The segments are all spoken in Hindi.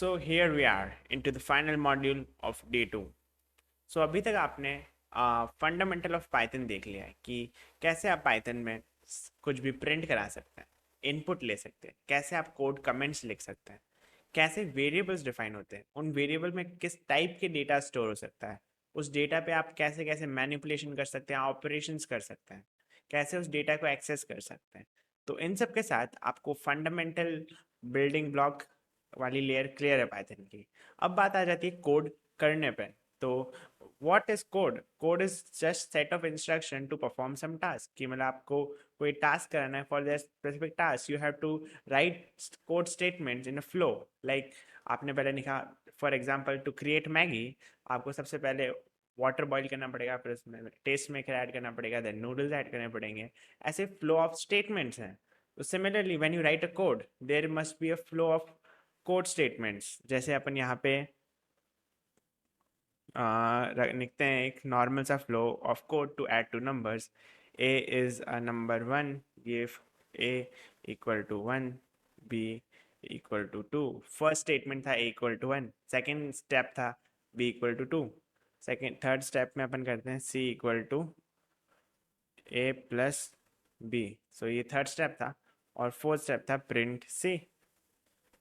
So here we are into the final module of day 2. So अभी तक आपने फंडामेंटल ऑफ पाइथन देख लिया है कि कैसे आप पाइथन में कुछ भी प्रिंट करा सकते हैं, इनपुट ले सकते हैं, कैसे आप कोड कमेंट्स लिख सकते हैं, कैसे वेरिएबल्स डिफाइन होते हैं, उन वेरिएबल में किस टाइप के डेटा स्टोर हो सकता है, उस डेटा पे आप कैसे कैसे मैनिपुलेशन कर सकते हैं, ऑपरेशंस कर सकते हैं, कैसे उस डेटा को एक्सेस कर सकते हैं। तो इन सब के साथ आपको फंडामेंटल बिल्डिंग ब्लॉक वाली लेयर क्लियर है पाइथन की। अब बात आ जाती है कोड करने पे। तो what is code? Code is just set of instruction to perform some task, कि मतलब आपको कोई टास्क करना है। For that specific task you have to write code statements in a flow. Like आपने पहले लिखा, for example to create Maggi, आपको सबसे पहले वाटर बॉईल करना पड़ेगा, फिर उसमें टेस्ट मेकर ऐड करना पड़ेगा, देन नूडल्स ऐड करने पड़ेंगे। ऐसे फ्लो ऑफ स्टेटमेंट्स हैं। तो similarly when you write a code there must be a flow of code statements. जैसे अपन यहाँ पे लिखते हैं एक नॉर्मल सा flow of code to add two numbers. A is a number 1, give A equal to 1, B equal to 2। First statement था A equal to 1, second step था B equal to 2, second third step में अपन करते हैं सी equal to A plus B. So ये थर्ड स्टेप था। और फोर्थ स्टेप था प्रिंट सी।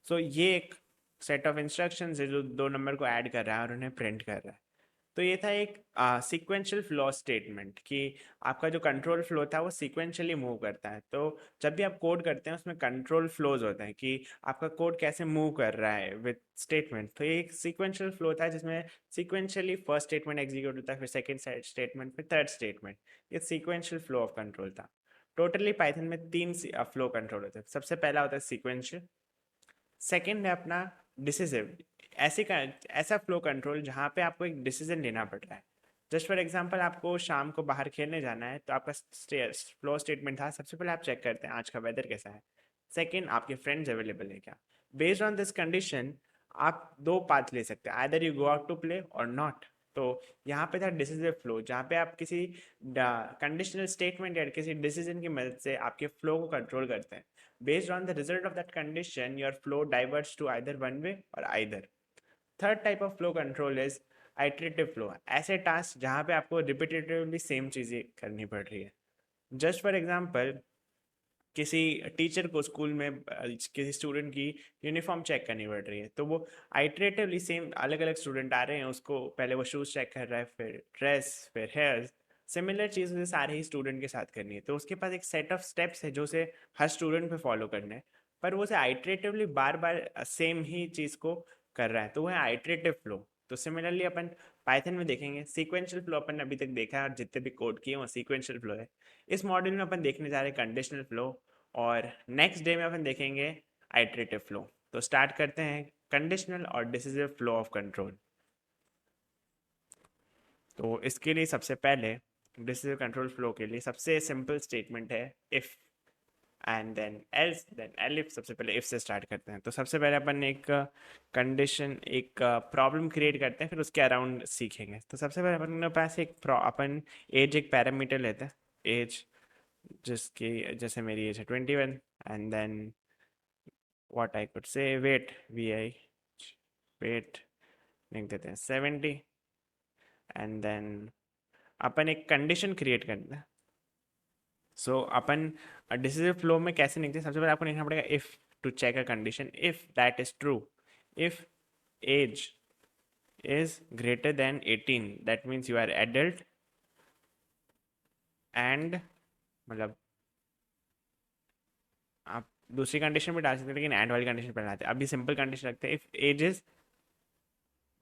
सो ये एक सेट ऑफ इंस्ट्रक्शंस है जो दो नंबर को ऐड कर रहा है और उन्हें प्रिंट कर रहा है। तो ये था एक सीक्वेंशियल फ्लो स्टेटमेंट, कि आपका जो कंट्रोल फ्लो था वो सीक्वेंशियली मूव करता है। तो जब भी आप कोड करते हैं उसमें कंट्रोल फ्लोज होते हैं कि आपका कोड कैसे मूव कर रहा है विद स्टेटमेंट। तो ये एक सीक्वेंशियल फ्लो था जिसमें सीक्वेंशियली फर्स्ट स्टेटमेंट एग्जीक्यूट होता है, फिर सेकेंड स्टेटमेंट, फिर थर्ड स्टेटमेंट। ये सीक्वेंशियल फ्लो ऑफ कंट्रोल था। टोटली पाइथन में तीन फ्लो कंट्रोल होते हैं। सबसे पहला होता है सीक्वेंशियल, सेकेंड है अपना डिसिसिव। ऐसे का ऐसा फ्लो कंट्रोल जहाँ पे आपको एक डिसीजन लेना पड़ रहा है। जस्ट फॉर एग्जांपल आपको शाम को बाहर खेलने जाना है, तो आपका फ्लो स्टेटमेंट था सबसे पहले आप चेक करते हैं आज का वेदर कैसा है, सेकेंड आपके फ्रेंड्स अवेलेबल है क्या। बेस्ड ऑन दिस कंडीशन आप दो पाथ ले सकते हैं, either you go out to play और नॉट। तो यहाँ पे था डिसिसिव फ्लो, जहाँ पे आप किसी कंडीशनल स्टेटमेंट या किसी डिसीजन की मदद से आपके फ्लो को कंट्रोल करते हैं। Based on the result of that condition, your flow diverts to either one way or either. Third type of flow control is iterative flow. ऐसे टास्क जहाँ पे आपको रिपीटेटिवली सेम चीज़ें करनी पड़ रही है। जस्ट फॉर एग्जांपल किसी टीचर को स्कूल में किसी स्टूडेंट की यूनिफॉर्म चेक करनी पड़ रही है, तो वो आइटरेटिवली सेम अलग अलग स्टूडेंट आ रहे हैं, उसको पहले वो शूज़ चेक कर रहा है, फिर ड्रेस, फिर हेयर्स। सिमिलर चीज़ उसे सारे ही स्टूडेंट के साथ करनी है, तो उसके पास एक सेट ऑफ स्टेप्स है जो उसे हर स्टूडेंट पे फॉलो करना है। पर वो उसे आइटरेटिवली बार बार सेम ही चीज़ को कर रहा है, तो वो है आइटरेटिव फ्लो। तो सिमिलरली अपन पाइथन में देखेंगे सीक्वेंशियल फ्लो, अपन ने अभी तक देखा है और जितने भी कोड किए वो सीक्वेंशियल फ्लो है। इस मॉड्यूल में अपन देखने जा रहे हैं कंडीशनल फ्लो, और नेक्स्ट डे में अपन देखेंगे आइटरेटिव फ्लो। तो स्टार्ट करते हैं कंडीशनल और डिसिसिव फ्लो ऑफ कंट्रोल। तो इसके लिए सबसे पहले डिसिसिव कंट्रोल फ्लो के लिए सबसे सिंपल स्टेटमेंट है if, and then else, then elif. सबसे पहले इफ से स्टार्ट करते हैं। तो सबसे पहले अपन एक कंडीशन, एक प्रॉब्लम क्रिएट करते हैं, फिर उसके अराउंड सीखेंगे। तो सबसे पहले अपन के पास अपन एज एक पैरामीटर लेते हैं, एज जिसकी जैसे मेरी एज है 21, and then what I could say weight, vi weight लिख देते हैं 70, एंड देन अपन एक कंडीशन क्रिएट करते हैं। सो अपन डिसिसिव फ्लो में कैसे लिखते हैं, सबसे पहले आपको लिखना पड़ेगा if to check a condition. If that is true, if age is greater than 18, that means you are adult, and मतलब आप दूसरी कंडीशन भी डाल सकते हैं, लेकिन एंड वाली कंडीशन पर लाते हैं। अभी सिंपल कंडीशन रखते हैं, if age is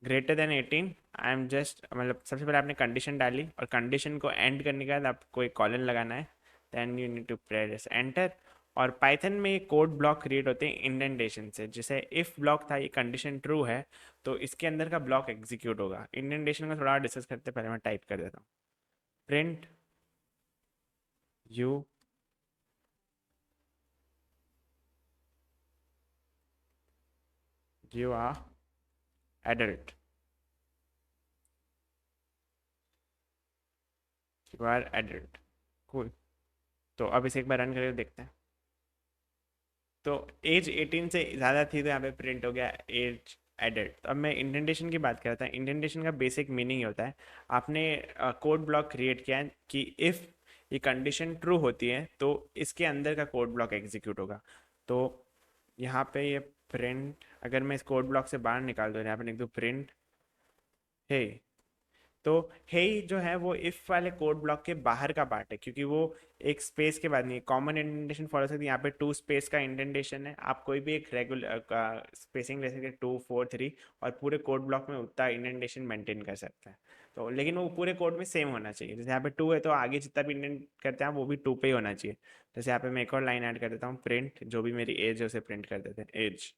greater than 18, I am just, मतलब सबसे पहले आपने कंडीशन डाली और कंडीशन को एंड करने के बाद आपको एक कॉलन लगाना है, then you need to press enter. और पाइथन में कोड ब्लॉक क्रिएट होते हैं इंडेंटेशन से। जैसे इफ ब्लॉक था, ये कंडीशन ट्रू है तो इसके अंदर का ब्लॉक एग्जीक्यूट होगा। इंडेंटेशन का थोड़ा डिस्कस करते हैं, पहले मैं टाइप कर देता हूँ। Print you you are adult, you are adult. Cool. तो अब इसे एक बार रन करके देखते हैं। तो एज 18 से ज़्यादा थी तो यहाँ पे प्रिंट हो गया एज एडिट। तो अब मैं इंडेंटेशन की बात कर रहा था। इंडेंटेशन का बेसिक मीनिंग ये होता है, आपने कोड ब्लॉक क्रिएट किया है कि इफ़ ये कंडीशन ट्रू होती है तो इसके अंदर का कोड ब्लॉक एग्जीक्यूट होगा। तो यहाँ पे ये प्रिंट, अगर मैं इस कोड ब्लॉक से बाहर निकाल दूँ, यहाँ पे लिख दूँ प्रिंट है, तो हे जो है वो इफ वाले कोड ब्लॉक के बाहर का पार्ट है, क्योंकि वो एक स्पेस के बाद नहीं, कॉमन इंडेंटेशन फॉलो सकती है। यहाँ पे 2 स्पेस का इंडेंटेशन है, आप कोई भी एक रेगुलर स्पेसिंग ले सकते हैं 2 4 3, और पूरे कोड ब्लॉक में उतना इंडेंटेशन मेंटेन कर सकते हैं। तो लेकिन वो पूरे कोड में सेम होना चाहिए। जैसे यहाँ पे 2 है तो आगे जितना भी इंडेंट करते हैं वो भी 2 पे ही होना चाहिए। जैसे यहाँ पे मैं एक और लाइन ऐड कर देता हूँ, प्रिंट जो भी मेरी एज है उसे प्रिंट कर देते हैं एज।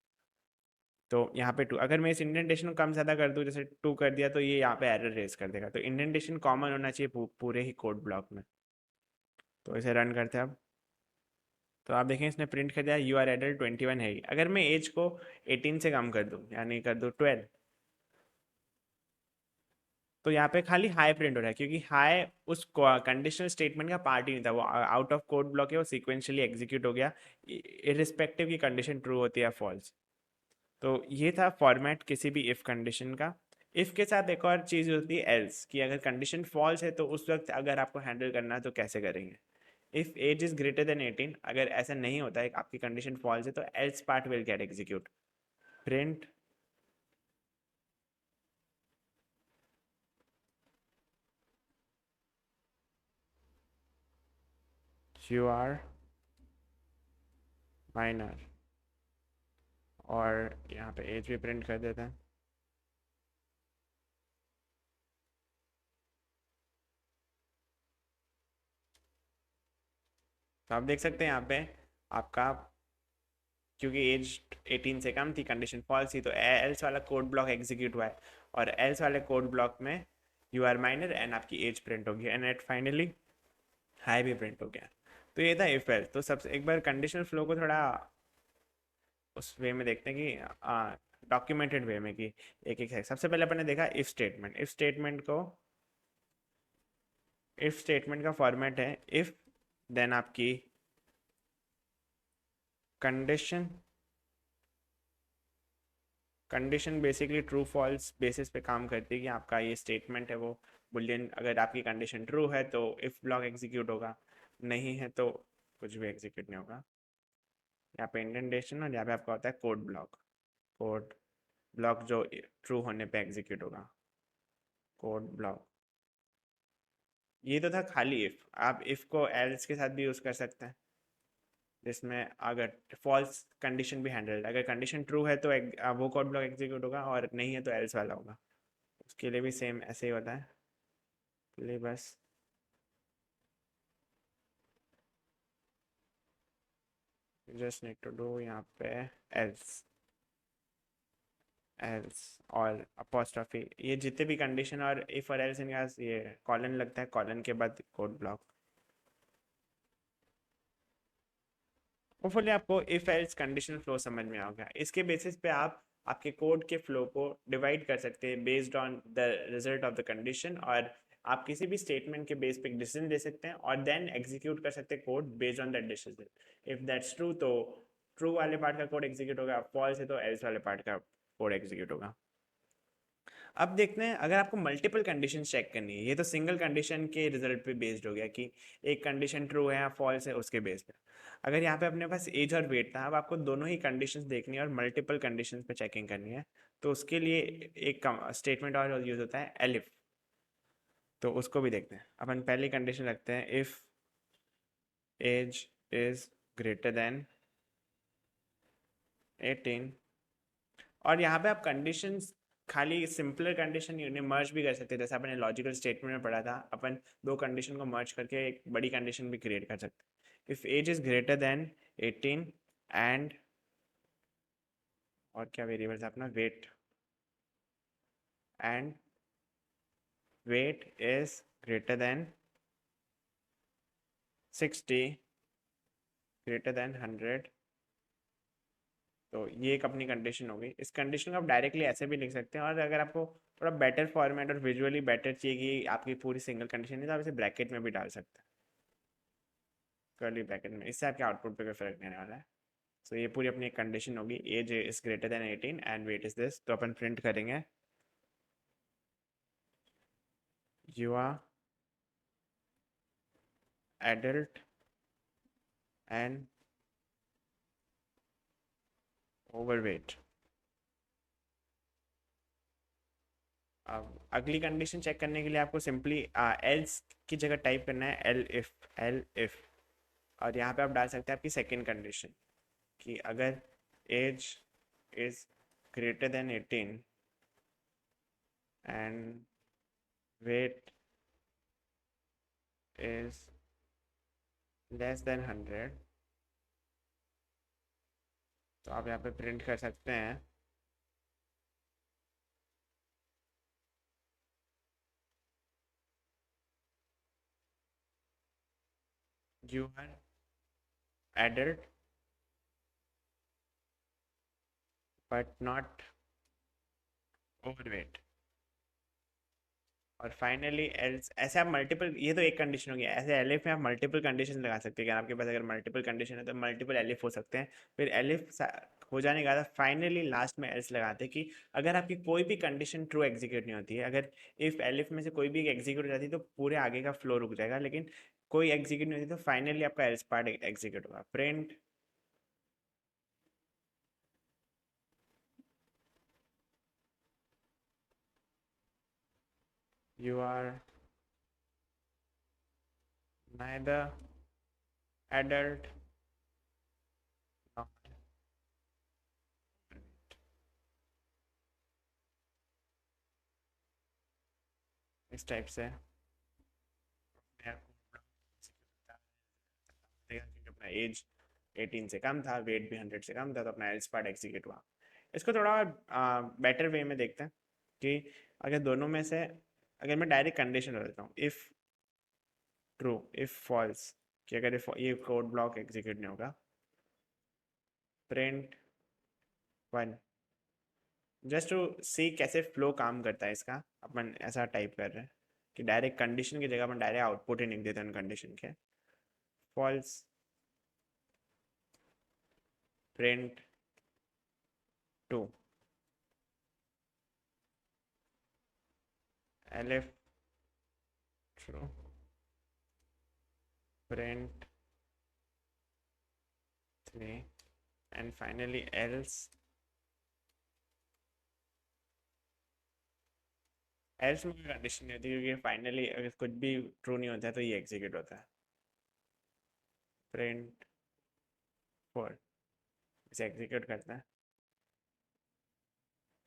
तो यहाँ पे 2, अगर मैं इस इंडेंटेशन को कम ज़्यादा कर दूँ, जैसे 2 कर दिया, तो ये यहाँ पे एरर रेज कर देगा। तो इंडेंटेशन कॉमन होना चाहिए पूरे ही कोड ब्लॉक में। तो इसे रन करते हैं अब। तो आप देखें इसने प्रिंट कर दिया यू आर एडल्ट 21 है ही। अगर मैं एज को 18 से कम कर दूँ, यानी कर दूँ 12, तो यहाँ पे खाली हाई प्रिंट हो रहा है, क्योंकि हाई उस कंडीशनल स्टेटमेंट का पार्ट ही नहीं था, वो आउट ऑफ कोड ब्लॉक है, वो सिक्वेंशियली एग्जीक्यूट हो गया इरिस्पेक्टिव की कंडीशन ट्रू होती है फॉल्स। तो ये था फॉर्मेट किसी भी इफ कंडीशन का। इफ के साथ एक और चीज़ होती है एल्स, कि अगर कंडीशन फॉल्स है तो उस वक्त अगर आपको हैंडल करना है तो कैसे करेंगे। If age is greater than 18, अगर ऐसा नहीं होता है आपकी कंडीशन फॉल्स है, तो else part will get execute. Print you are minor, और यहाँ पे एज भी प्रिंट कर देते हैं। तो आप देख सकते हैं यहाँ पे आपका, क्योंकि एज 18 से कम थी, कंडीशन फॉल्स थी, तो एल्स वाला कोड ब्लॉक एग्जीक्यूट हुआ है, और एल्स वाले कोड ब्लॉक में यू आर माइनर एंड आपकी एज प्रिंट होगी, एंड एट फाइनली हाई भी प्रिंट हो गया। तो ये था इफ एल्स। तो सबसे एक बार कंडीशनल फ्लो को थोड़ा उस वे में देखते हैं कि डॉक्यूमेंटेड वे में, कि एक एक है। सबसे पहले अपन ने देखा इफ स्टेटमेंट। इफ स्टेटमेंट का फॉर्मेट है इफ, देन आपकी condition. Condition basically true false basis पे काम करती है, कि आपका ये स्टेटमेंट है वो बुलियन, अगर आपकी कंडीशन ट्रू है तो इफ ब्लॉक एग्जीक्यूट होगा, नहीं है तो कुछ भी एग्जीक्यूट नहीं होगा। यहाँ पे इंडेंटेशन, और यहाँ पे आपका होता है कोड ब्लॉक। कोड ब्लॉक जो ट्रू होने पे एग्जीक्यूट होगा, कोड ब्लॉक। ये तो था खाली इफ। आप इफ को एल्स के साथ भी यूज कर सकते हैं, जिसमें अगर फॉल्स कंडीशन भी हैंडल, अगर कंडीशन ट्रू है तो वो कोड ब्लॉक एग्जीक्यूट होगा, और नहीं है तो एल्स वाला होगा। उसके लिए भी सेम ऐसे ही होता है। के लिए बस जस्ट नीड टू डू यहाँ पे एल्स, एल्स और अपोस्ट्रॉफी, ये जितने भी कंडीशन और इफ और एल्स, इनका ये कॉलन लगता है, कॉलन के बाद कोड ब्लॉक। होपफुली आपको इफ एल्स कंडीशनल फ्लो समझ में आ गया। इसके बेसिस पे आप आपके कोड के फ्लो को डिवाइड कर सकते हैं based on the result of the condition, और आप किसी भी स्टेटमेंट के बेस पे डिसीजन ले सकते हैं, और देन एग्जीक्यूट कर सकते हैं code based on that decision. If that's true तो ट्रू वाले पार्ट का कोड एग्जीक्यूट होगा, फॉल्स है तो एल्स वाले पार्ट का कोड एग्जीक्यूट होगा। अब देखते हैं, अगर आपको मल्टीपल कंडीशन चेक करनी है, ये तो सिंगल कंडीशन के रिजल्ट पे बेस्ड हो गया कि एक कंडीशन ट्रू है या फॉल्स है उसके बेस पे। अगर यहाँ पे अपने पास एज और वेट था, अब आपको दोनों ही कंडीशंस देखनी है और मल्टीपल कंडीशंस पे चेकिंग करनी है, तो उसके लिए एक स्टेटमेंट और यूज होता है एलिफ। तो उसको भी देखते हैं। अपन पहली कंडीशन रखते हैं if age is greater than 18, और यहाँ पे आप कंडीशंस खाली सिंपलर कंडीशन इन्हें मर्ज भी कर सकते हैं, जैसे अपन ने लॉजिकल स्टेटमेंट में पढ़ा था, अपन दो कंडीशन को मर्ज करके एक बड़ी कंडीशन भी क्रिएट कर सकते हैं। If age is greater than 18 and, और क्या वेरिएबल था अपना, weight, and weight is greater than 60, greater than 100, तो ये एक अपनी कंडीशन होगी। इस कंडीशन को आप डायरेक्टली ऐसे भी लिख सकते हैं, और अगर आपको थोड़ा बेटर फॉर्मेट और विजुअली बेटर चाहिए कि आपकी पूरी सिंगल कंडीशन है, तो आप इसे ब्रैकेट में भी डाल सकते हैं, कर्ली ब्रैकेट में। इससे आपके आउटपुट पे कोई फर्क नहीं आने वाला है। तो ये पूरी अपनी एक कंडीशन होगी, age is greater than 18 and weight is this. तो अपन प्रिंट करेंगे you are adult and overweight. अब अगली कंडीशन चेक करने के लिए आपको सिंपली एल्स की जगह टाइप करना है एल इफ, और यहाँ पे आप डाल सकते हैं आपकी सेकेंड कंडीशन कि अगर age is greater than 18 and weight is less than 100, तो आप यहाँ पे प्रिंट कर सकते हैं you are adult but not overweight. और फाइनली एल्स, ऐसे आप मल्टीपल, ये तो एक कंडीशन हो गया, ऐसे एलिफ में आप मल्टीपल कंडीशन लगा सकते हैं। अगर आपके पास अगर मल्टीपल कंडीशन है तो मल्टीपल एलिफ हो सकते हैं। फिर एलिफ हो जाने के बाद फाइनली लास्ट में एल्स लगाते हैं कि अगर आपकी कोई भी कंडीशन ट्रू एग्जीक्यूट नहीं होती है, अगर इफ एलिफ में से कोई भी एग्जीक्यूट हो जाती है तो पूरे आगे का फ्लो रुक जाएगा, लेकिन कोई एग्जीक्यूट नहीं होती तो फाइनली आपका एल्स पार्ट एग्जीक्यूट होगा। Print you are neither adult nor इस टाइप से क्योंकि अपना एज 18 से कम था, वेट भी 100 से कम था, तो अपना एल्स पार्ट एग्जीक्यूट हुआ। इसको थोड़ा बेटर वे में देखते हैं कि अगर दोनों में से, अगर मैं डायरेक्ट कंडीशन बता देता हूँ, इफ़ ट्रू इफ़ फॉल्स, कि अगर ये कोड ब्लॉक एग्जीक्यूट नहीं होगा, प्रिंट 1। जस्ट टू सी कैसे फ्लो काम करता है इसका, अपन ऐसा टाइप कर रहे हैं कि डायरेक्ट कंडीशन की जगह अपन डायरेक्ट आउटपुट ही लिख देते हैं कंडीशन के। False print 2 elif true print 3 and finally else else में कोई कंडीशन नहीं होती क्योंकि फाइनली अगर कुछ भी ट्रू नहीं होता है तो ये एग्जीक्यूट होता है। प्रिंट 4 इसे एग्जीक्यूट करता है,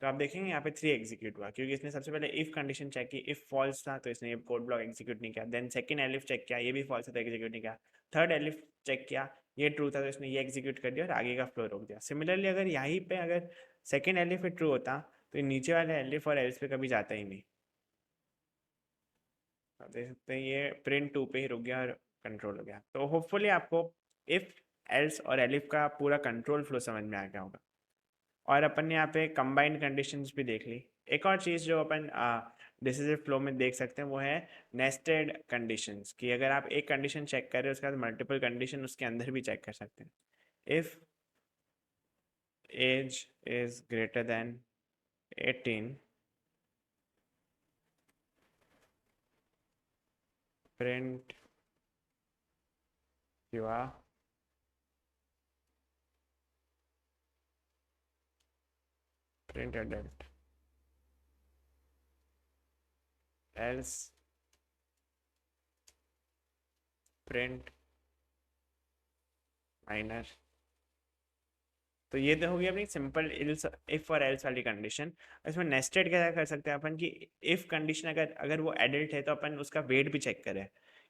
तो आप देखेंगे यहाँ पे 3 एग्जीक्यूट हुआ क्योंकि इसने सबसे पहले इफ कंडीशन चेक की, इफ फॉल्स था तो इसने ये कोड ब्लॉक एग्जीक्यूट नहीं किया। देन सेकंड एलिफ चेक किया, ये भी फॉल्स था तो एग्जीक्यूट नहीं किया। थर्ड एलिफ चेक किया, ये ट्रू था तो इसने ये एग्जीक्यूट कर दिया और आगे का फ्लो रोक दिया। सिमिलरली अगर यहीं पे अगर सेकंड एलिफ ट्रू होता तो ये नीचे वाले एलिफ और एल्स पे कभी जाता ही नहीं। आप देख सकते हैं ये प्रिंट 2 पे ही रुक गया और कंट्रोल हो गया। तो होपफुली आपको इफ एल्स और एलिफ का पूरा कंट्रोल फ्लो समझ में आ गया होगा। और अपन ने यहाँ पे कंबाइंड कंडीशंस भी देख ली। एक और चीज़ जो अपन डिसिजन फ्लो में देख सकते हैं वो है नेस्टेड कंडीशंस, कि अगर आप एक कंडीशन चेक कर रहे हो उसके बाद मल्टीपल कंडीशन उसके अंदर भी चेक कर सकते हैं। If age is greater than 18 print you are print adult else print minor. तो ये तो होगी अपनी सिंपल इल्स इफ और एल्स वाली कंडीशन। इसमें नेस्टेड क्या कर सकते हैं अपन कि इफ कंडीशन अगर अगर वो एडल्ट है तो अपन उसका वेट भी चेक करें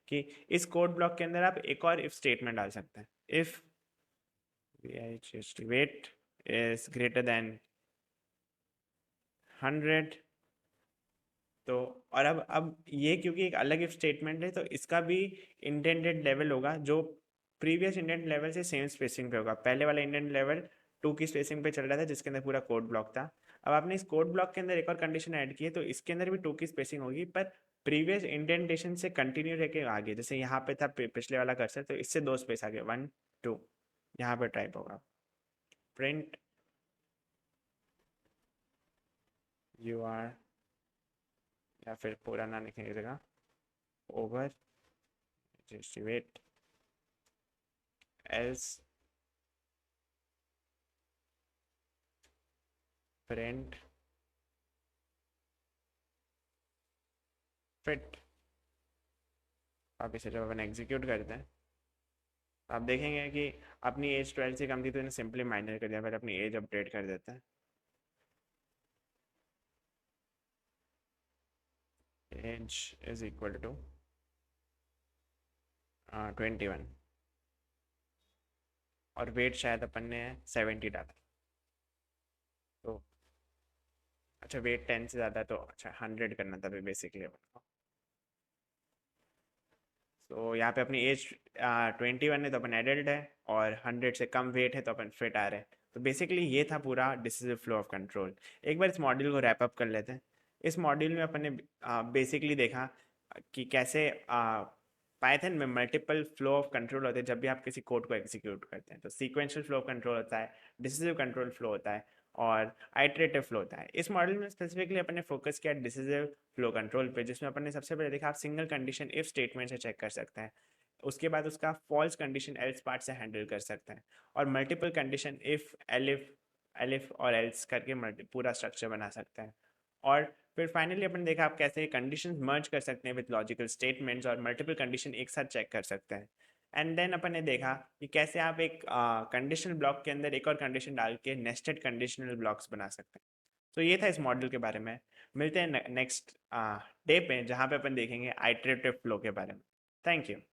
कि इस कोड ब्लॉक के अंदर आप एक और इफ स्टेटमेंट डाल सकते हैं। If wait is greater than 100, तो और अब ये क्योंकि एक अलग इफ स्टेटमेंट है तो इसका भी इंटेंडेड लेवल होगा जो प्रीवियस इंडेंट लेवल से सेम स्पेसिंग पे होगा। पहले वाला इंडेंट लेवल 2 की स्पेसिंग पे चल रहा था जिसके अंदर पूरा कोड ब्लॉक था। अब आपने इस कोड ब्लॉक के अंदर एक और कंडीशन ऐड की है तो इसके अंदर भी 2 की स्पेसिंग होगी, पर प्रीवियस इंडेंटेशन से कंटिन्यू रह के आगे, जैसे यहाँ पे था पिछले वाला कर्सर तो इससे 2 स्पेस आगे 1 2 यहाँ पे टाइप होगा। प्रिंट यू आर, या फिर पूरा ना लिखने की जगह over weight else print fit. अब इसे जब अपन एग्जीक्यूट करते हैं तो आप देखेंगे कि अपनी एज 12 से कम थी तो इन्हें सिंपली माइनर कर दिया, फिर अपनी एज अपडेट कर देते हैं। एज इज इक्वल टू 21 और वेट शायद अपन ने 70 डाला। तो अच्छा वेट 10 से ज़्यादा तो अच्छा 100 करना था बेसिकली अपन को। तो यहाँ पे अपनी एज 21 है तो अपन एडल्ट है, और 100 से कम वेट है तो अपन फिट आ रहे हैं। तो बेसिकली ये था पूरा डिसिसिव फ्लो ऑफ कंट्रोल। एक बार इस मॉड्यूल को रैप अप कर लेते हैं। इस मॉड्यूल में अपन ने बेसिकली देखा कि कैसे पाइथन में मल्टीपल फ्लो ऑफ कंट्रोल होते हैं जब भी आप किसी कोड को एग्जीक्यूट करते हैं। तो सीक्वेंशियल फ्लो ऑफ कंट्रोल होता है, डिसिसिव कंट्रोल फ्लो होता है, और आइटरेटिव फ्लो होता है। इस मॉडल में स्पेसिफिकली अपन ने फोकस किया डिसिसिव फ्लो कंट्रोल पे, जिसमें अपन ने सबसे पहले देखा आप सिंगल कंडीशन इफ स्टेटमेंट से चेक कर सकते हैं, उसके बाद उसका फॉल्स कंडीशन एल्स पार्ट से हैंडल कर सकते हैं, और multiple condition if elif elif और एल्स करके पूरा स्ट्रक्चर बना सकते हैं। और फिर फाइनली अपन देखा आप कैसे कंडीशंस मर्ज कर सकते हैं विद लॉजिकल स्टेटमेंट्स, और मल्टीपल कंडीशन एक साथ चेक कर सकते हैं। एंड देन अपन ने देखा कि कैसे आप एक कंडीशनल ब्लॉक के अंदर एक और कंडीशन डाल के नेस्टेड कंडीशनल ब्लॉक्स बना सकते हैं। तो ये था इस मॉडल के बारे में। मिलते हैं नेक्स्ट डे पे, जहाँ पे अपन देखेंगे आइटरेटिव फ्लो के बारे में। Thank you.